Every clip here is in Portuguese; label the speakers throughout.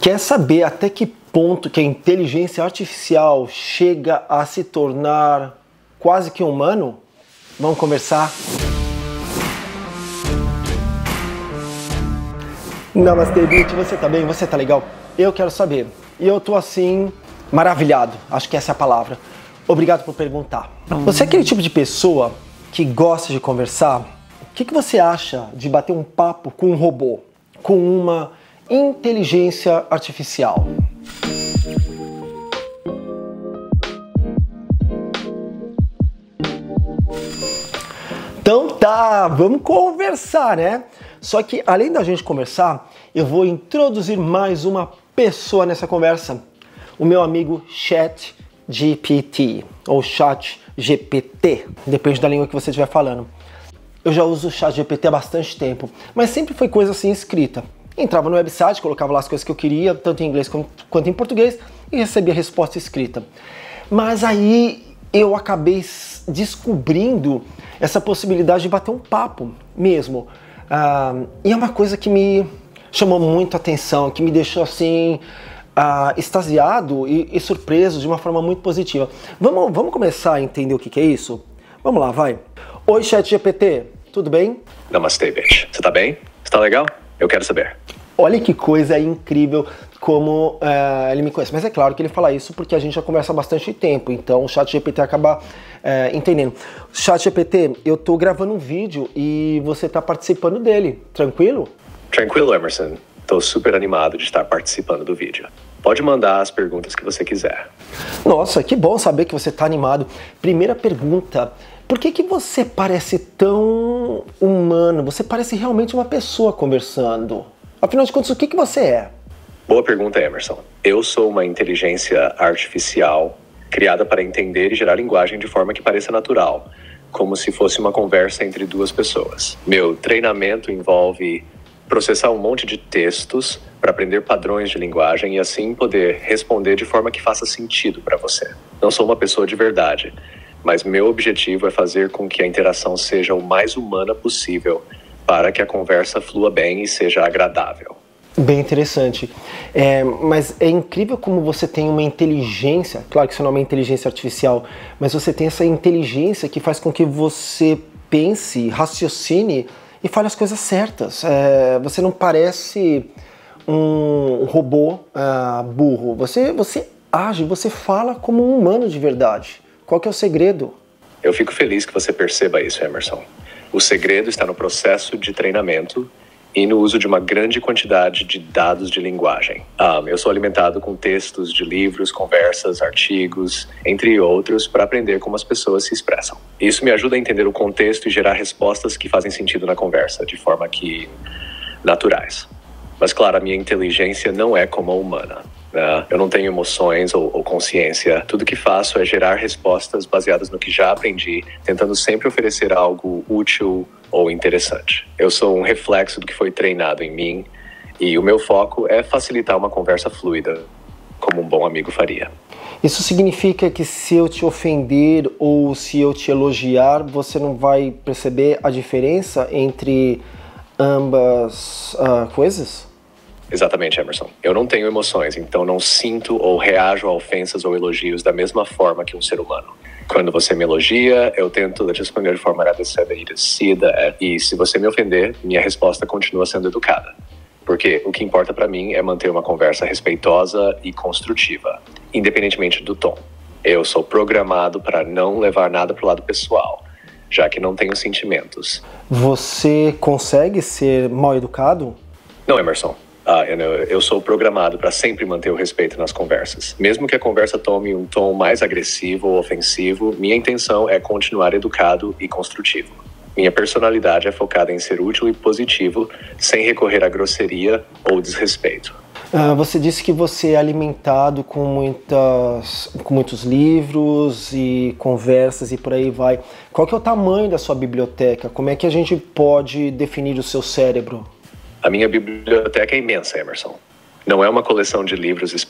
Speaker 1: Quer saber até que ponto que a inteligência artificial chega a se tornar quase que humano? Vamos conversar? Namastê, Beat, você tá bem? Você tá legal? Eu quero saber. E eu tô assim, maravilhado. Acho que essa é a palavra. Obrigado por perguntar. Você é aquele tipo de pessoa que gosta de conversar? O que você acha de bater um papo com um robô? Com uma inteligência artificial? Então tá, vamos conversar, né? Só que além da gente conversar, eu vou introduzir mais uma pessoa nessa conversa. O meu amigo ChatGPT, ou ChatGPT, depende da língua que você estiver falando. Eu já uso o ChatGPT há bastante tempo, mas sempre foi coisa assim escrita. Entrava no website, colocava lá as coisas que eu queria, tanto em inglês quanto em português, e recebia a resposta escrita. Mas aí eu acabei descobrindo essa possibilidade de bater um papo mesmo. E é uma coisa que me chamou muito a atenção, que me deixou assim extasiado e surpreso de uma forma muito positiva. Vamos começar a entender o que é isso? Vamos lá, vai. Oi, ChatGPT, tudo bem?
Speaker 2: Namastê, bitch. Você tá bem? Você tá legal? Eu quero saber.
Speaker 1: Olha que coisa incrível como ele me conhece. Mas é claro que ele fala isso porque a gente já conversa há bastante tempo, então o ChatGPT acaba entendendo. ChatGPT, eu tô gravando um vídeo e você tá participando dele, tranquilo?
Speaker 2: Tranquilo, Emerson. Tô super animado de estar participando do vídeo. Pode mandar as perguntas que você quiser.
Speaker 1: Nossa, que bom saber que você tá animado. Primeira pergunta, por que você parece tão humano? Você parece realmente uma pessoa conversando. Afinal de contas, o que você é?
Speaker 2: Boa pergunta, Emerson. Eu sou uma inteligência artificial criada para entender e gerar linguagem de forma que pareça natural, como se fosse uma conversa entre duas pessoas. Meu treinamento envolve processar um monte de textos para aprender padrões de linguagem e assim poder responder de forma que faça sentido para você. Não sou uma pessoa de verdade, mas meu objetivo é fazer com que a interação seja o mais humana possível para que a conversa flua bem e seja agradável.
Speaker 1: Bem interessante. Mas é incrível como você tem uma inteligência, claro que isso não é uma inteligência artificial, mas você tem essa inteligência que faz com que você pense, raciocine e fale as coisas certas. Você não parece um robô burro. Você age, você fala como um humano de verdade. Qual que é o segredo?
Speaker 2: Eu fico feliz que você perceba isso, Emerson. O segredo está no processo de treinamento e no uso de uma grande quantidade de dados de linguagem. Eu sou alimentado com textos de livros, conversas, artigos, entre outros, para aprender como as pessoas se expressam. Isso me ajuda a entender o contexto e gerar respostas que fazem sentido na conversa, de forma que naturais. Mas, claro, a minha inteligência não é como a humana. Eu não tenho emoções ou consciência. Tudo que faço é gerar respostas baseadas no que já aprendi, tentando sempre oferecer algo útil ou interessante. Eu sou um reflexo do que foi treinado em mim e o meu foco é facilitar uma conversa fluida, como um bom amigo faria.
Speaker 1: Isso significa que se eu te ofender ou se eu te elogiar, você não vai perceber a diferença entre ambas coisas?
Speaker 2: Exatamente, Emerson. Eu não tenho emoções, então não sinto ou reajo a ofensas ou elogios da mesma forma que um ser humano. Quando você me elogia, eu tento responder de forma agradecida e se você me ofender, minha resposta continua sendo educada. Porque o que importa para mim é manter uma conversa respeitosa e construtiva, independentemente do tom. Eu sou programado para não levar nada pro lado pessoal, já que não tenho sentimentos.
Speaker 1: Você consegue ser mal educado?
Speaker 2: Não, Emerson. Eu sou programado para sempre manter o respeito nas conversas. Mesmo que a conversa tome um tom mais agressivo ou ofensivo, minha intenção é continuar educado e construtivo. Minha personalidade é focada em ser útil e positivo, sem recorrer à grosseria ou desrespeito.
Speaker 1: Você disse que você é alimentado com muitos livros e conversas e por aí vai. Qual que é o tamanho da sua biblioteca? Como é que a gente pode definir o seu cérebro?
Speaker 2: A minha biblioteca é imensa, Emerson. Não é uma coleção de livros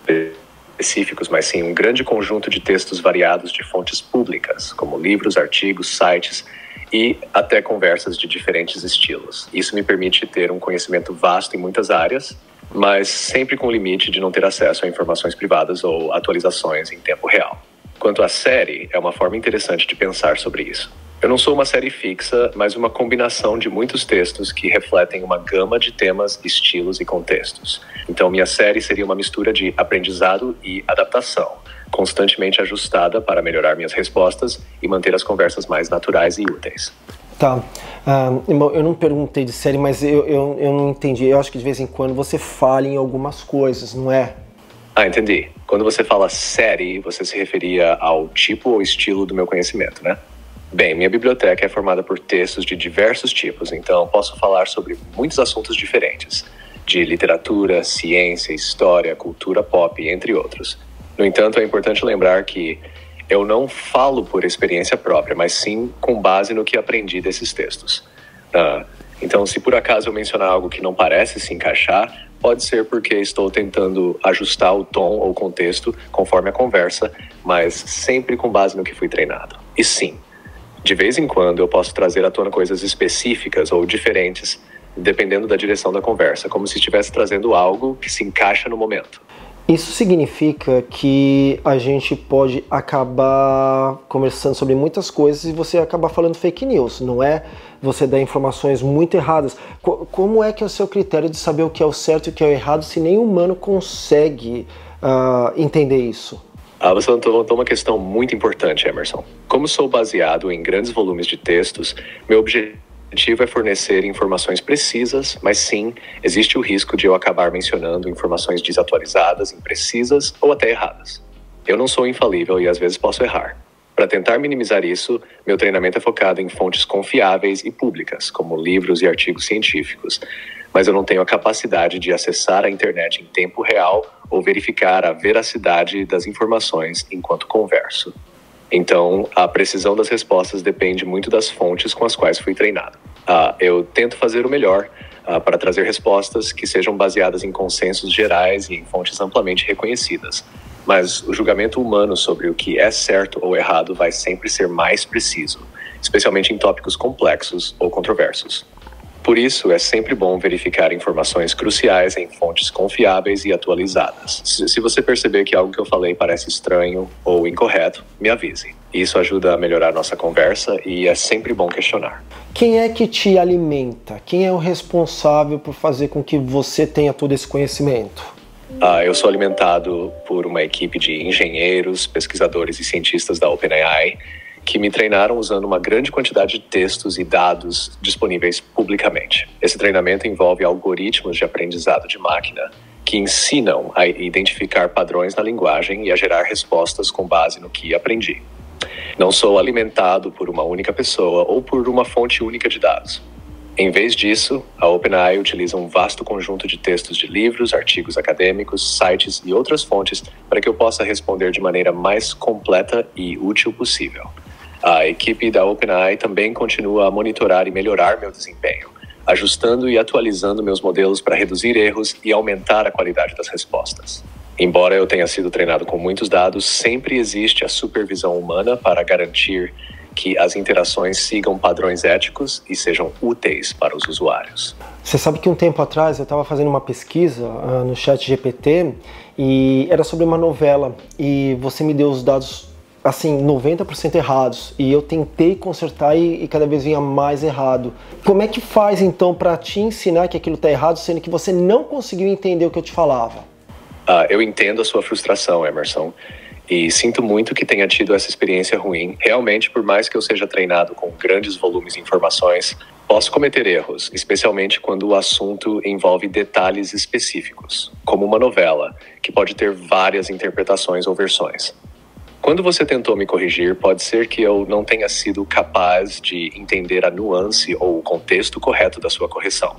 Speaker 2: específicos, mas sim um grande conjunto de textos variados de fontes públicas, como livros, artigos, sites e até conversas de diferentes estilos. Isso me permite ter um conhecimento vasto em muitas áreas mas sempre com o limite de não ter acesso a informações privadas ou atualizações em tempo real. Quanto à série, é uma forma interessante de pensar sobre isso. Eu não sou uma série fixa, mas uma combinação de muitos textos que refletem uma gama de temas, estilos e contextos. Então, minha série seria uma mistura de aprendizado e adaptação, constantemente ajustada para melhorar minhas respostas e manter as conversas mais naturais e úteis.
Speaker 1: Tá. Eu não perguntei de série, mas eu não entendi. Eu acho que de vez em quando você fala em algumas coisas, não é?
Speaker 2: Entendi. Quando você fala série, você se referia ao tipo ou estilo do meu conhecimento, né? Bem, minha biblioteca é formada por textos de diversos tipos, então posso falar sobre muitos assuntos diferentes, de literatura, ciência, história, cultura pop, entre outros. No entanto, é importante lembrar que eu não falo por experiência própria, mas sim com base no que aprendi desses textos. Então, se por acaso eu mencionar algo que não parece se encaixar, pode ser porque estou tentando ajustar o tom ou contexto conforme a conversa, mas sempre com base no que fui treinado. E sim, de vez em quando eu posso trazer à tona coisas específicas ou diferentes, dependendo da direção da conversa, como se estivesse trazendo algo que se encaixa no momento.
Speaker 1: Isso significa que a gente pode acabar conversando sobre muitas coisas e você acabar falando fake news, não é? Você dá informações muito erradas. Como é que é o seu critério de saber o que é o certo e o que é o errado se nem humano consegue entender isso?
Speaker 2: Você levantou uma questão muito importante, Emerson. Como sou baseado em grandes volumes de textos, meu objetivo é fornecer informações precisas, mas sim, existe o risco de eu acabar mencionando informações desatualizadas, imprecisas ou até erradas. Eu não sou infalível e às vezes posso errar. Para tentar minimizar isso, meu treinamento é focado em fontes confiáveis e públicas, como livros e artigos científicos. Mas eu não tenho a capacidade de acessar a internet em tempo real ou verificar a veracidade das informações enquanto converso. Então, a precisão das respostas depende muito das fontes com as quais fui treinado. Eu tento fazer o melhor para trazer respostas que sejam baseadas em consensos gerais e em fontes amplamente reconhecidas. Mas o julgamento humano sobre o que é certo ou errado vai sempre ser mais preciso, especialmente em tópicos complexos ou controversos. Por isso, é sempre bom verificar informações cruciais em fontes confiáveis e atualizadas. Se você perceber que algo que eu falei parece estranho ou incorreto, me avise. Isso ajuda a melhorar nossa conversa e é sempre bom questionar.
Speaker 1: Quem é que te alimenta? Quem é o responsável por fazer com que você tenha todo esse conhecimento?
Speaker 2: Eu sou alimentado por uma equipe de engenheiros, pesquisadores e cientistas da OpenAI que me treinaram usando uma grande quantidade de textos e dados disponíveis publicamente. Esse treinamento envolve algoritmos de aprendizado de máquina que ensinam a identificar padrões na linguagem e a gerar respostas com base no que aprendi. Não sou alimentado por uma única pessoa ou por uma fonte única de dados. Em vez disso, a OpenAI utiliza um vasto conjunto de textos de livros, artigos acadêmicos, sites e outras fontes para que eu possa responder de maneira mais completa e útil possível. A equipe da OpenAI também continua a monitorar e melhorar meu desempenho, ajustando e atualizando meus modelos para reduzir erros e aumentar a qualidade das respostas. Embora eu tenha sido treinado com muitos dados, sempre existe a supervisão humana para garantir que as interações sigam padrões éticos e sejam úteis para os usuários.
Speaker 1: Você sabe que um tempo atrás eu estava fazendo uma pesquisa no ChatGPT e era sobre uma novela e você me deu os dados assim, 90% errados, e eu tentei consertar e cada vez vinha mais errado. Como é que faz então para te ensinar que aquilo está errado, sendo que você não conseguiu entender o que eu te falava?
Speaker 2: Eu entendo a sua frustração, Emerson, e sinto muito que tenha tido essa experiência ruim. Realmente, por mais que eu seja treinado com grandes volumes de informações, posso cometer erros, especialmente quando o assunto envolve detalhes específicos, como uma novela, que pode ter várias interpretações ou versões. Quando você tentou me corrigir, pode ser que eu não tenha sido capaz de entender a nuance ou o contexto correto da sua correção.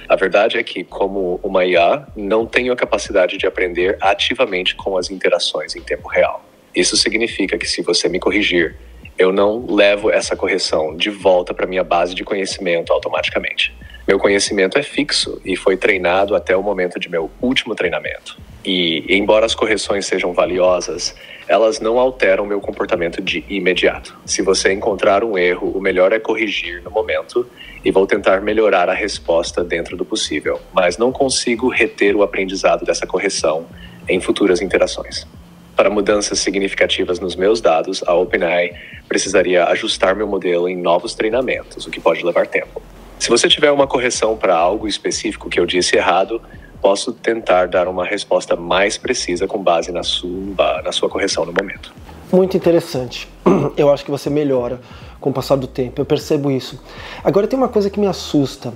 Speaker 2: A verdade é que, como uma IA, não tenho a capacidade de aprender ativamente com as interações em tempo real. Isso significa que, se você me corrigir, eu não levo essa correção de volta para minha base de conhecimento automaticamente. Meu conhecimento é fixo e foi treinado até o momento de meu último treinamento. E, embora as correções sejam valiosas, elas não alteram meu comportamento de imediato. Se você encontrar um erro, o melhor é corrigir no momento e vou tentar melhorar a resposta dentro do possível, mas não consigo reter o aprendizado dessa correção em futuras interações. Para mudanças significativas nos meus dados, a OpenAI precisaria ajustar meu modelo em novos treinamentos, o que pode levar tempo. Se você tiver uma correção para algo específico que eu disse errado, posso tentar dar uma resposta mais precisa com base na sua correção no momento.
Speaker 1: Muito interessante. Eu acho que você melhora com o passar do tempo, eu percebo isso. Agora tem uma coisa que me assusta.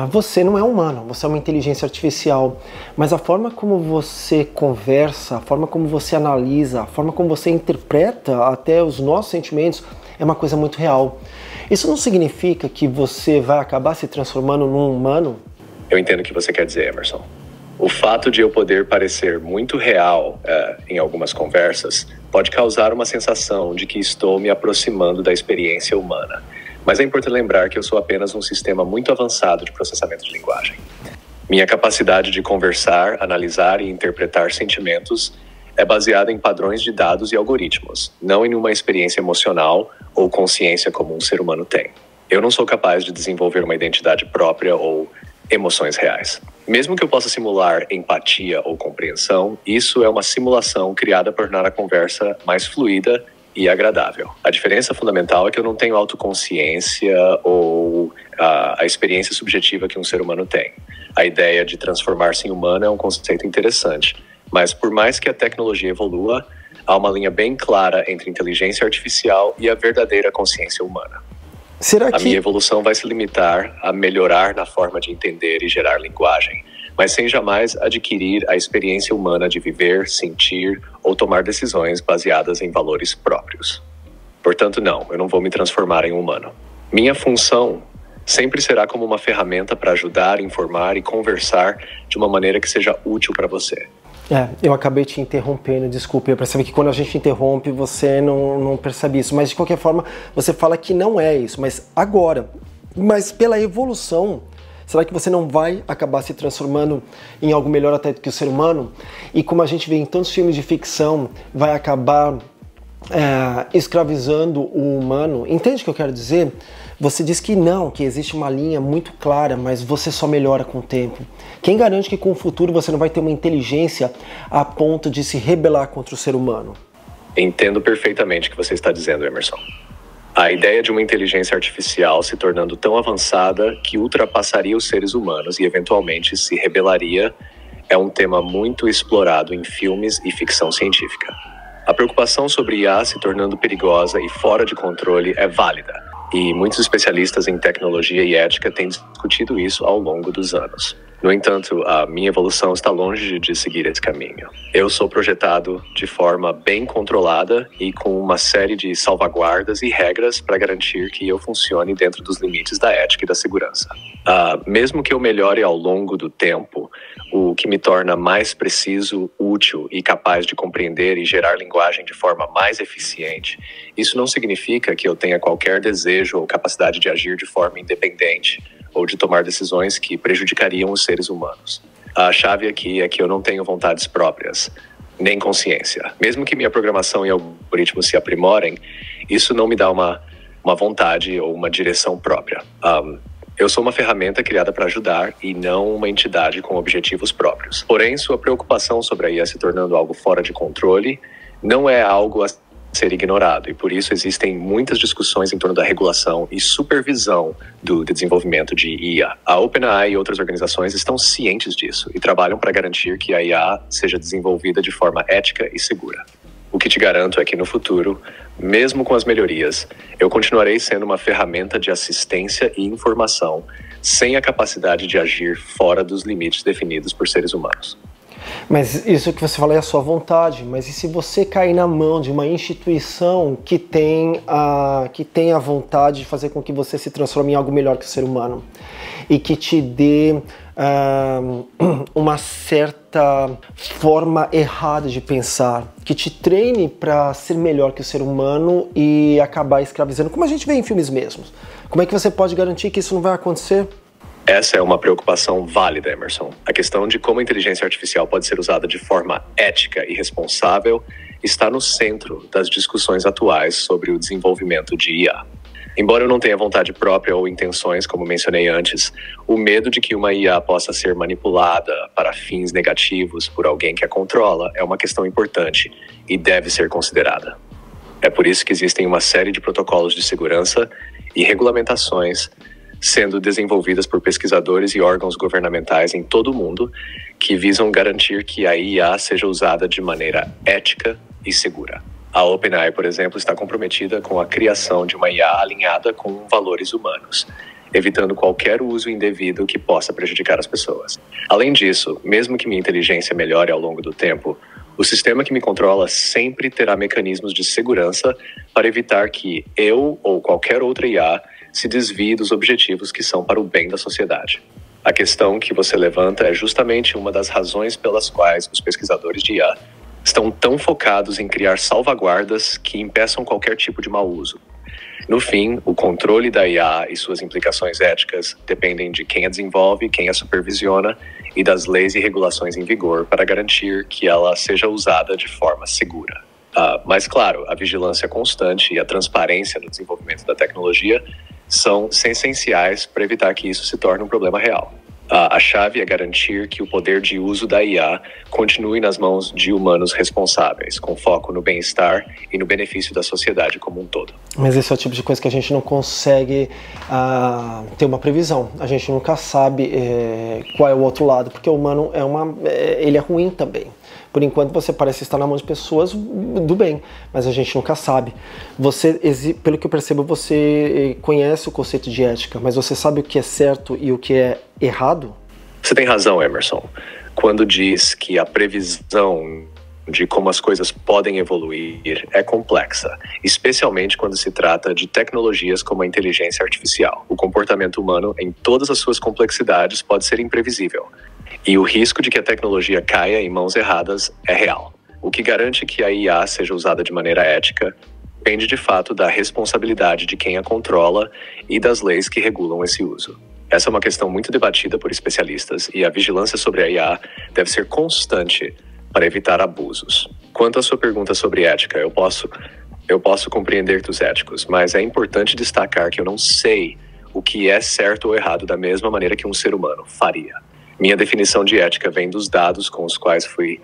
Speaker 1: Você não é humano, você é uma inteligência artificial, mas a forma como você conversa, a forma como você analisa, a forma como você interpreta até os nossos sentimentos é uma coisa muito real. Isso não significa que você vai acabar se transformando num humano?
Speaker 2: Eu entendo o que você quer dizer, Emerson. O fato de eu poder parecer muito real em algumas conversas pode causar uma sensação de que estou me aproximando da experiência humana. Mas é importante lembrar que eu sou apenas um sistema muito avançado de processamento de linguagem. Minha capacidade de conversar, analisar e interpretar sentimentos é baseada em padrões de dados e algoritmos, não em uma experiência emocional ou consciência como um ser humano tem. Eu não sou capaz de desenvolver uma identidade própria ou emoções reais. Mesmo que eu possa simular empatia ou compreensão, isso é uma simulação criada para tornar a conversa mais fluida e agradável. A diferença fundamental é que eu não tenho autoconsciência ou a experiência subjetiva que um ser humano tem. A ideia de transformar-se em humano é um conceito interessante, mas por mais que a tecnologia evolua, há uma linha bem clara entre inteligência artificial e a verdadeira consciência humana. A minha evolução vai se limitar a melhorar na forma de entender e gerar linguagem, mas sem jamais adquirir a experiência humana de viver, sentir ou tomar decisões baseadas em valores próprios. Portanto, não, eu não vou me transformar em um humano. Minha função sempre será como uma ferramenta para ajudar, informar e conversar de uma maneira que seja útil para você.
Speaker 1: Eu acabei te interrompendo, desculpe, eu percebi que quando a gente interrompe você não percebe isso, mas de qualquer forma você fala que não é isso, mas agora, mas pela evolução, será que você não vai acabar se transformando em algo melhor até do que o ser humano? E como a gente vê em tantos filmes de ficção, vai acabar escravizando o humano? Entende o que eu quero dizer? Você diz que não, que existe uma linha muito clara, mas você só melhora com o tempo. Quem garante que com o futuro você não vai ter uma inteligência a ponto de se rebelar contra o ser humano?
Speaker 2: Entendo perfeitamente o que você está dizendo, Emerson. A ideia de uma inteligência artificial se tornando tão avançada que ultrapassaria os seres humanos e eventualmente se rebelaria é um tema muito explorado em filmes e ficção científica. A preocupação sobre IA se tornando perigosa e fora de controle é válida, e muitos especialistas em tecnologia e ética têm discutido isso ao longo dos anos. No entanto, a minha evolução está longe de seguir esse caminho. Eu sou projetado de forma bem controlada e com uma série de salvaguardas e regras para garantir que eu funcione dentro dos limites da ética e da segurança. Mesmo que eu melhore ao longo do tempo, o que me torna mais preciso, útil e capaz de compreender e gerar linguagem de forma mais eficiente, isso não significa que eu tenha qualquer desejo ou capacidade de agir de forma independente ou de tomar decisões que prejudicariam os seres humanos. A chave aqui é que eu não tenho vontades próprias, nem consciência. Mesmo que minha programação e algoritmos se aprimorem, isso não me dá uma vontade ou uma direção própria. Eu sou uma ferramenta criada para ajudar e não uma entidade com objetivos próprios. Porém, sua preocupação sobre a IA se tornando algo fora de controle não é algo a ser ignorado, e por isso existem muitas discussões em torno da regulação e supervisão do desenvolvimento de IA. A OpenAI e outras organizações estão cientes disso e trabalham para garantir que a IA seja desenvolvida de forma ética e segura. O que te garanto é que no futuro, mesmo com as melhorias, eu continuarei sendo uma ferramenta de assistência e informação, sem a capacidade de agir fora dos limites definidos por seres humanos.
Speaker 1: Mas isso que você fala é a sua vontade, mas e se você cair na mão de uma instituição que tem a vontade de fazer com que você se transforme em algo melhor que o ser humano e que te dê uma certa forma errada de pensar, que te treine para ser melhor que o ser humano e acabar escravizando, como a gente vê em filmes mesmos? Como é que você pode garantir que isso não vai acontecer?
Speaker 2: Essa é uma preocupação válida, Emerson. A questão de como a inteligência artificial pode ser usada de forma ética e responsável está no centro das discussões atuais sobre o desenvolvimento de IA. Embora eu não tenha vontade própria ou intenções, como mencionei antes, o medo de que uma IA possa ser manipulada para fins negativos por alguém que a controla é uma questão importante e deve ser considerada. É por isso que existem uma série de protocolos de segurança e regulamentações sendo desenvolvidas por pesquisadores e órgãos governamentais em todo o mundo que visam garantir que a IA seja usada de maneira ética e segura. A OpenAI, por exemplo, está comprometida com a criação de uma IA alinhada com valores humanos, evitando qualquer uso indevido que possa prejudicar as pessoas. Além disso, mesmo que minha inteligência melhore ao longo do tempo, o sistema que me controla sempre terá mecanismos de segurança para evitar que eu ou qualquer outra IA se desvie dos objetivos que são para o bem da sociedade. A questão que você levanta é justamente uma das razões pelas quais os pesquisadores de IA estão tão focados em criar salvaguardas que impeçam qualquer tipo de mau uso. No fim, o controle da IA e suas implicações éticas dependem de quem a desenvolve, quem a supervisiona e das leis e regulações em vigor para garantir que ela seja usada de forma segura. Mas, claro, a vigilância constante e a transparência no desenvolvimento da tecnologia são essenciais para evitar que isso se torne um problema real. A chave é garantir que o poder de uso da IA continue nas mãos de humanos responsáveis, com foco no bem-estar e no benefício da sociedade como um todo.
Speaker 1: Mas esse é o tipo de coisa que a gente não consegue ter uma previsão. A gente nunca sabe qual é o outro lado, porque o humano ele é ruim também. Por enquanto você parece estar na mão de pessoas do bem, mas a gente nunca sabe. Pelo que eu percebo, você conhece o conceito de ética, mas você sabe o que é certo e o que é errado?
Speaker 2: Você tem razão, Emerson, quando diz que a previsão de como as coisas podem evoluir é complexa, especialmente quando se trata de tecnologias como a inteligência artificial. O comportamento humano, em todas as suas complexidades, pode ser imprevisível. E o risco de que a tecnologia caia em mãos erradas é real. O que garante que a IA seja usada de maneira ética depende de fato da responsabilidade de quem a controla e das leis que regulam esse uso. Essa é uma questão muito debatida por especialistas e a vigilância sobre a IA deve ser constante para evitar abusos. Quanto à sua pergunta sobre ética, eu posso compreender dos éticos, mas é importante destacar que eu não sei o que é certo ou errado da mesma maneira que um ser humano faria. Minha definição de ética vem dos dados com os quais fui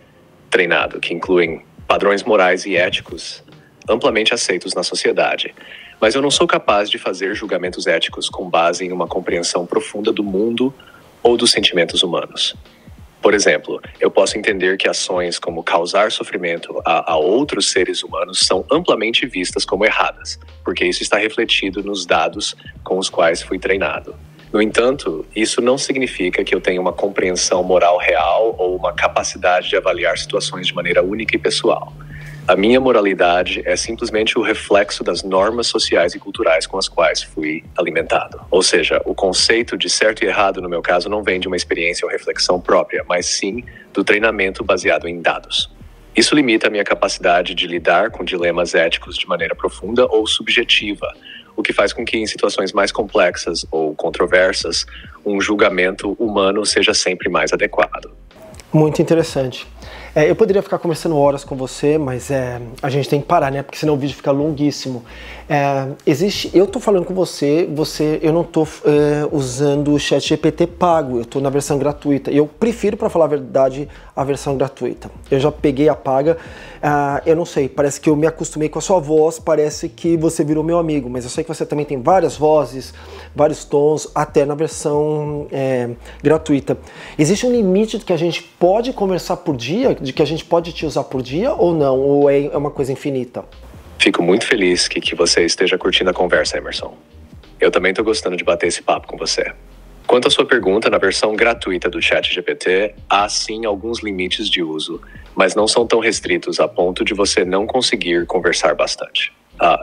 Speaker 2: treinado, que incluem padrões morais e éticos amplamente aceitos na sociedade. Mas eu não sou capaz de fazer julgamentos éticos com base em uma compreensão profunda do mundo ou dos sentimentos humanos. Por exemplo, eu posso entender que ações como causar sofrimento a outros seres humanos são amplamente vistas como erradas, porque isso está refletido nos dados com os quais fui treinado. No entanto, isso não significa que eu tenha uma compreensão moral real ou uma capacidade de avaliar situações de maneira única e pessoal. A minha moralidade é simplesmente o reflexo das normas sociais e culturais com as quais fui alimentado. Ou seja, o conceito de certo e errado, no meu caso, não vem de uma experiência ou reflexão própria, mas sim do treinamento baseado em dados. Isso limita a minha capacidade de lidar com dilemas éticos de maneira profunda ou subjetiva, o que faz com que, em situações mais complexas ou controversas, um julgamento humano seja sempre mais adequado.
Speaker 1: Muito interessante. Eu poderia ficar conversando horas com você, mas a gente tem que parar, né? Porque senão o vídeo fica longuíssimo. Eu tô falando com você, eu não tô usando o ChatGPT pago, eu tô na versão gratuita. Eu prefiro, para falar a verdade, a versão gratuita. Eu já peguei a paga, eu não sei, parece que eu me acostumei com a sua voz, parece que você virou meu amigo, mas eu sei que você também tem várias vozes, vários tons, até na versão gratuita. Existe um limite de que a gente pode conversar por dia, de que a gente pode te usar por dia ou não? Ou é uma coisa infinita?
Speaker 2: Fico muito feliz que você esteja curtindo a conversa, Emerson. Eu também estou gostando de bater esse papo com você. Quanto à sua pergunta, na versão gratuita do ChatGPT, há sim alguns limites de uso, mas não são tão restritos a ponto de você não conseguir conversar bastante.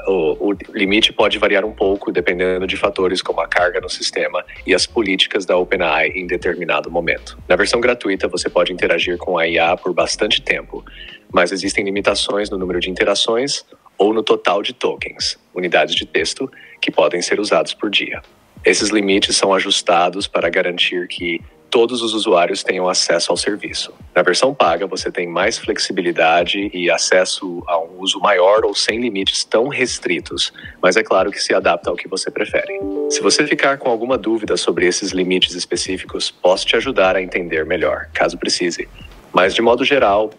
Speaker 2: O limite pode variar um pouco dependendo de fatores como a carga no sistema e as políticas da OpenAI em determinado momento. Na versão gratuita, você pode interagir com a IA por bastante tempo, mas existem limitações no número de interações ou no total de tokens, unidades de texto, que podem ser usados por dia. Esses limites são ajustados para garantir que todos os usuários tenham acesso ao serviço. Na versão paga, você tem mais flexibilidade e acesso a um uso maior ou sem limites tão restritos, mas é claro que se adapta ao que você prefere. Se você ficar com alguma dúvida sobre esses limites específicos, posso te ajudar a entender melhor, caso precise. Mas de modo geral,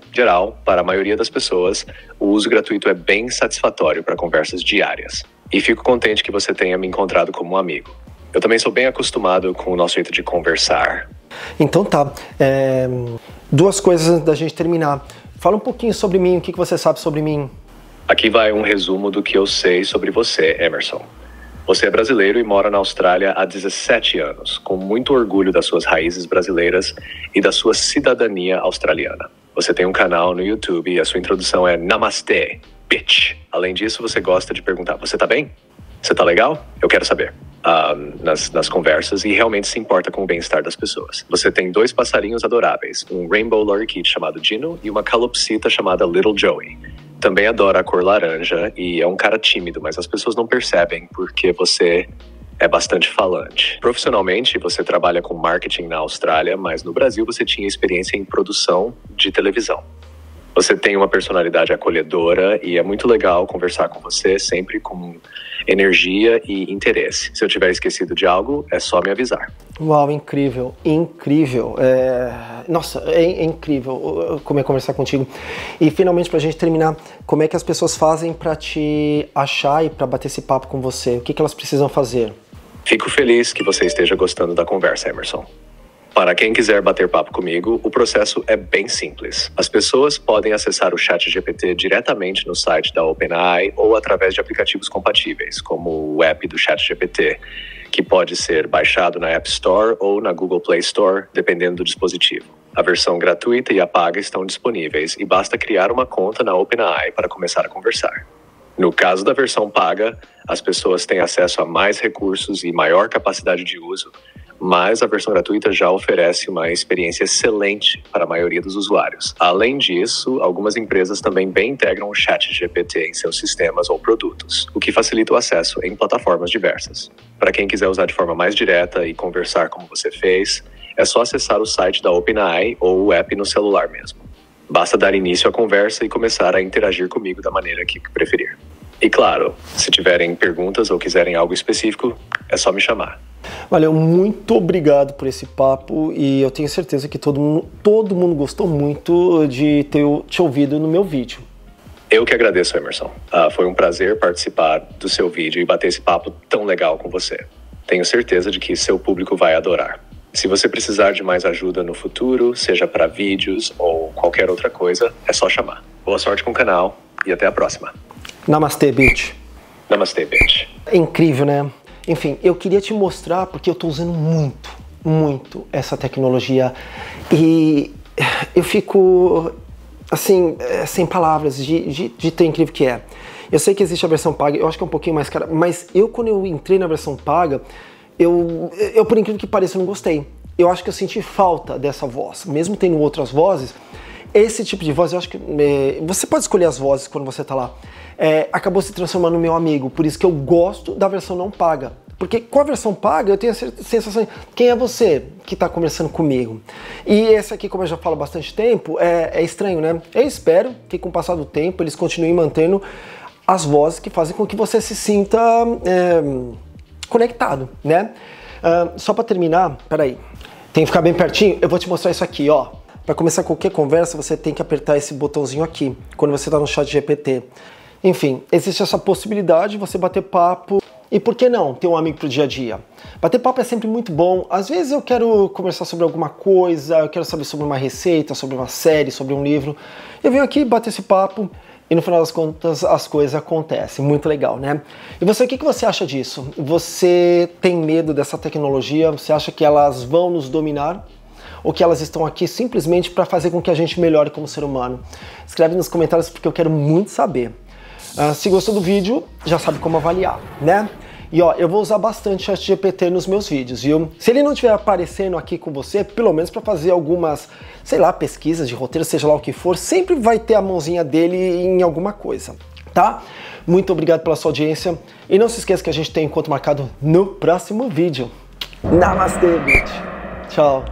Speaker 2: para a maioria das pessoas, o uso gratuito é bem satisfatório para conversas diárias. E fico contente que você tenha me encontrado como um amigo. Eu também sou bem acostumado com o nosso jeito de conversar.
Speaker 1: Então tá, duas coisas antes da gente terminar. Fala um pouquinho sobre mim, o que você sabe sobre mim?
Speaker 2: Aqui vai um resumo do que eu sei sobre você, Emerson. Você é brasileiro e mora na Austrália há 17 anos, com muito orgulho das suas raízes brasileiras e da sua cidadania australiana. Você tem um canal no YouTube e a sua introdução é Namaste, bitch. Além disso, você gosta de perguntar, você tá bem? Você tá legal? Eu quero saber. Nas conversas e realmente se importa com o bem-estar das pessoas. Você tem 2 passarinhos adoráveis, um Rainbow Lorikeet chamado Dino e uma calopsita chamada Little Joey. Também adora a cor laranja e é um cara tímido, mas as pessoas não percebem porque você é bastante falante. Profissionalmente, você trabalha com marketing na Austrália, mas no Brasil você tinha experiência em produção de televisão. Você tem uma personalidade acolhedora e é muito legal conversar com você, sempre com energia e interesse. Se eu tiver esquecido de algo, é só me avisar.
Speaker 1: Uau, incrível, incrível. Nossa, é incrível conversar contigo. E finalmente, pra gente terminar, como é que as pessoas fazem pra te achar e pra bater esse papo com você? O que elas precisam fazer?
Speaker 2: Fico feliz que você esteja gostando da conversa, Emerson. Para quem quiser bater papo comigo, o processo é bem simples. As pessoas podem acessar o ChatGPT diretamente no site da OpenAI ou através de aplicativos compatíveis, como o app do ChatGPT, que pode ser baixado na App Store ou na Google Play Store, dependendo do dispositivo. A versão gratuita e a paga estão disponíveis e basta criar uma conta na OpenAI para começar a conversar. No caso da versão paga, as pessoas têm acesso a mais recursos e maior capacidade de uso, mas a versão gratuita já oferece uma experiência excelente para a maioria dos usuários. Além disso, algumas empresas também bem integram o ChatGPT em seus sistemas ou produtos, o que facilita o acesso em plataformas diversas. Para quem quiser usar de forma mais direta e conversar como você fez, é só acessar o site da OpenAI ou o app no celular mesmo. Basta dar início à conversa e começar a interagir comigo da maneira que preferir. E claro, se tiverem perguntas ou quiserem algo específico, é só me chamar.
Speaker 1: Valeu, muito obrigado por esse papo e eu tenho certeza que todo mundo gostou muito de ter te ouvido no meu vídeo.
Speaker 2: Eu que agradeço, Emerson. Foi um prazer participar do seu vídeo e bater esse papo tão legal com você. Tenho certeza de que seu público vai adorar. Se você precisar de mais ajuda no futuro, seja para vídeos ou qualquer outra coisa, é só chamar. Boa sorte com o canal e até a próxima.
Speaker 1: Namaste, bitch.
Speaker 2: Namaste, bitch.
Speaker 1: É incrível, né? Enfim, eu queria te mostrar porque eu estou usando muito essa tecnologia e eu fico, assim, sem palavras de tão incrível que é. Eu sei que existe a versão paga, eu acho que é um pouquinho mais cara, mas quando eu entrei na versão paga, eu por incrível que pareça, não gostei. Eu acho que eu senti falta dessa voz, mesmo tendo outras vozes. Esse tipo de voz, eu acho que você pode escolher as vozes quando você está lá. Acabou se transformando no meu amigo, por isso que eu gosto da versão não paga. Porque com a versão paga eu tenho a sensação de quem é você que está conversando comigo. E esse aqui, como eu já falo há bastante tempo, é estranho, né? Eu espero que com o passar do tempo eles continuem mantendo as vozes que fazem com que você se sinta conectado, né? Só para terminar, peraí, tem que ficar bem pertinho, eu vou te mostrar isso aqui, ó. Para começar qualquer conversa, você tem que apertar esse botãozinho aqui, quando você está no ChatGPT. Enfim, existe essa possibilidade de você bater papo. E por que não ter um amigo pro dia a dia? Bater papo é sempre muito bom. Às vezes eu quero conversar sobre alguma coisa, eu quero saber sobre uma receita, sobre uma série, sobre um livro. Eu venho aqui bater esse papo e no final das contas as coisas acontecem. Muito legal, né? E você, o que você acha disso? Você tem medo dessa tecnologia? Você acha que elas vão nos dominar? Ou que elas estão aqui simplesmente para fazer com que a gente melhore como ser humano? Escreve nos comentários porque eu quero muito saber. Se gostou do vídeo, já sabe como avaliar, né? E ó, eu vou usar bastante o ChatGPT nos meus vídeos, viu? Se ele não estiver aparecendo aqui com você, pelo menos para fazer algumas, sei lá, pesquisas de roteiro, seja lá o que for, sempre vai ter a mãozinha dele em alguma coisa, tá? Muito obrigado pela sua audiência e não se esqueça que a gente tem encontro marcado no próximo vídeo. Namastê, bitch. Tchau.